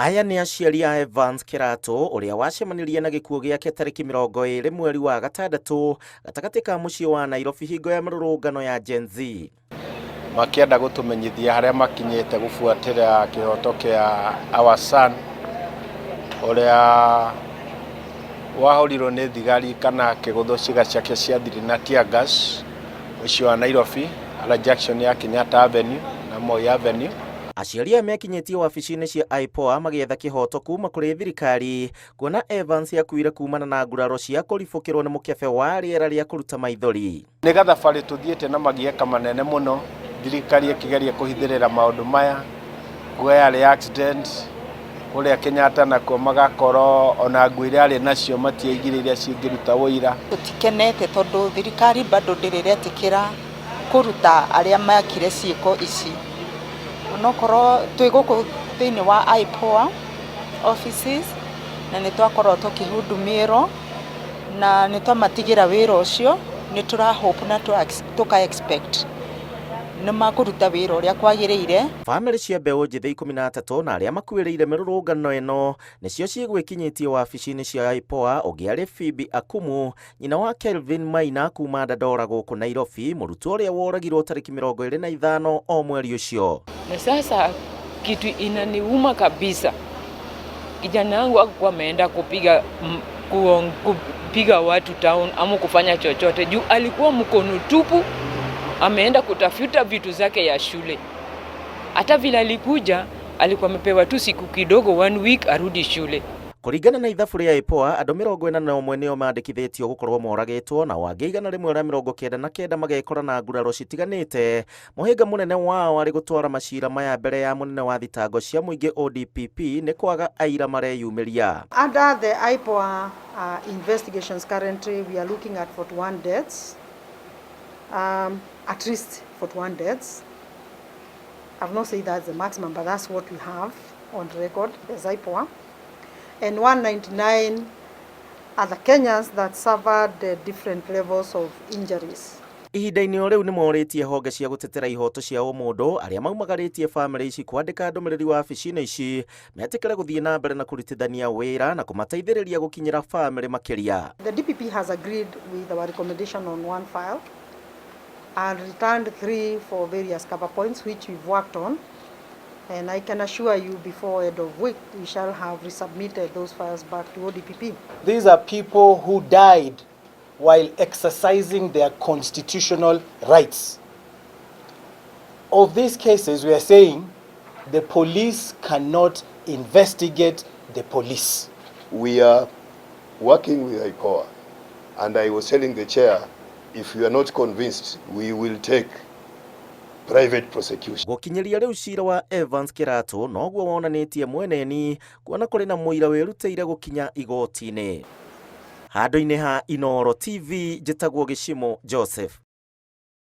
Aya nĩ aciari a Evans Kĩratũ ũrĩa wacemanirie na gĩkuũ gĩake tarĩki 20 mweri wa gatandatũ gatagatĩ ka mũciĩ wa Nairobi hingo ya mĩrũrũngano ya Gen Z. Makĩenda gũtũmenyithia harĩa makinyĩte gũbuatĩra kĩhoto kĩa our son ũrĩa wahorirwo nĩ thigari kana kĩgũthũ ciĩga ciake cia thiri na tear gas mũciĩ wa Nairobi ala junction ya Kenyatta Avenue na Moi Avenue. Aciari aya mekinyĩtie wabici-inĩ cia IPOA magĩetha kĩhoto kuma kũrĩ thirikari kuona Evans yakuire kumana na nguraro cia kũribũkĩrwo nĩ mũkebe wa rĩera rĩa kũruta maithori. Nĩ gathabarĩ tũthiĩte na magieka manene mũno, thirikari ĩkĩgeria kũhithĩrĩra maũndũ maya kuga yarĩ accident kũrĩa Kenyatta nakuo magakorwo ona nguo iria arĩ nacio matiaigire iria cingĩruta ũira. Tũtikenete tondũ thirikari bado ndĩrĩretĩkĩra kũruta arĩa makire ciĩko ici. Onokorwo twĩ gũkũ thĩinĩ wa IPOA offices na nĩ twakorwo tũkĩhudumĩrwo na nĩ twamatigĩra wĩra ũcio, nĩ tũrahope na tũka expect nĩ makũruta wĩra ũrĩa kwagĩrĩire. Famĩlĩ cia mbeũ njĩthĩ 13 na arĩa makuĩrĩire mĩrũrũngano ĩno nĩcio ciĩgwĩkinyĩtie wabici-inĩ cia IPOA ũngĩ arĩ Phoebe Akumu, nyina wa Kelvin Maina kuma Dandora gũkũ Nairobi, mũrutwo ũrĩa woragirwo tarĩki 25 o mweri ũcio. Na sasa kitu inaniuma kabisa. Kijana wangu hakuwa ameenda kupiga watu town ama kufanya chochote juu alikuwa mkono tupu, ameenda kutafuta vitu zake ya shule. Hata vile alikuja alikuwa amepewa tu siku kidogo 1 week arudi shule. Kũringana na ithabu rĩa IPOA, andũ 41 nĩo mandĩkithĩtio gũkorwo moragĩtwo na wangĩ 199 magekora na nguraro citiganĩte. Mũhĩnga mũnene wao arĩ gũtwara macira maya mbere ya mũnene wa thitango cia mũingĩ ODPP nĩ kwaga aira mareyumĩria. Under the IPOA investigations currently we are looking at 41 deaths, at least 41 deaths. I've not said that's the maximum, but that's what we have on record as IPOA. And 199 other Kenyans that suffered different levels of injuries. Ihinda-inĩ rĩu nĩ morĩtie honge cia gũtetera ihoto cia ũmũndũ arĩa maumagarĩtie famĩlĩ ici kwandĩka ndũmĩrĩri wabici-inĩ ici metĩkĩre gũthiĩ na mbere na kũrutithania wĩra na kũmateithĩrĩria gũkinyĩra famĩlĩ makĩria. The DPP has agreed with our recommendation on 1 file and returned 3 for various cover points which we've worked on. And I can assure you before end of week we shall have resubmitted those files back to ODPP. These are people who died while exercising their constitutional rights. Of these cases, we are saying the police cannot investigate the police. We are working with IPOA, and I was telling the chair, if you are not convinced, we will take private prosecution. Gũkinyĩria rĩu cira wa Evans Kĩratũ noguo wonanĩtie mweneni kuona kũrĩ na mũira wĩrutĩire gũkinya igoti-inĩ. Handũ-inĩ ha Inooro TV, njĩtagwo Gĩcimo Joseph.